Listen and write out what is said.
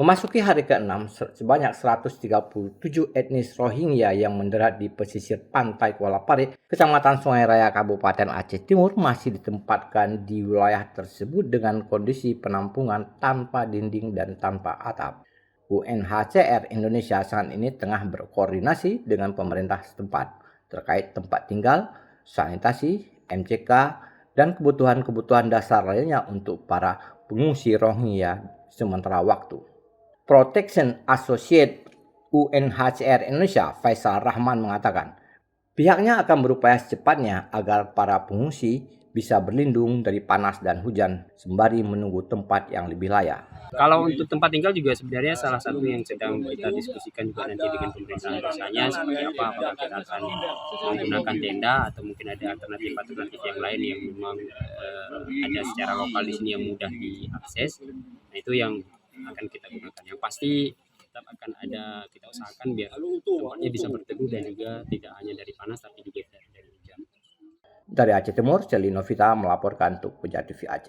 Memasuki hari ke-6, sebanyak 137 etnis Rohingya yang mendarat di pesisir pantai Kuala Pari, Kecamatan Sungai Raya, Kabupaten Aceh Timur masih ditempatkan di wilayah tersebut dengan kondisi penampungan tanpa dinding dan tanpa atap. UNHCR Indonesia saat ini tengah berkoordinasi dengan pemerintah setempat terkait tempat tinggal, sanitasi, MCK, dan kebutuhan-kebutuhan dasar lainnya untuk para pengungsi Rohingya sementara waktu. Protection Associate UNHCR Indonesia, Faisal Rahman, mengatakan pihaknya akan berupaya secepatnya agar para pengungsi bisa berlindung dari panas dan hujan sembari menunggu tempat yang lebih layak. Kalau untuk tempat tinggal juga sebenarnya salah satu yang sedang kita diskusikan juga nanti dengan pemerintah desanya seperti apa, apakah kita akan menggunakan tenda atau mungkin ada alternatif yang lain yang memang ada secara lokal di sini yang mudah diakses. Nah itu yang akan kita gunakan. Yang pasti tetap akan ada, kita usahakan biar tempatnya bisa berteduh dan juga tidak hanya dari panas tapi juga dari hujan. Dari Aceh Timur, Celino Vita melaporkan untuk Peja TV Aceh.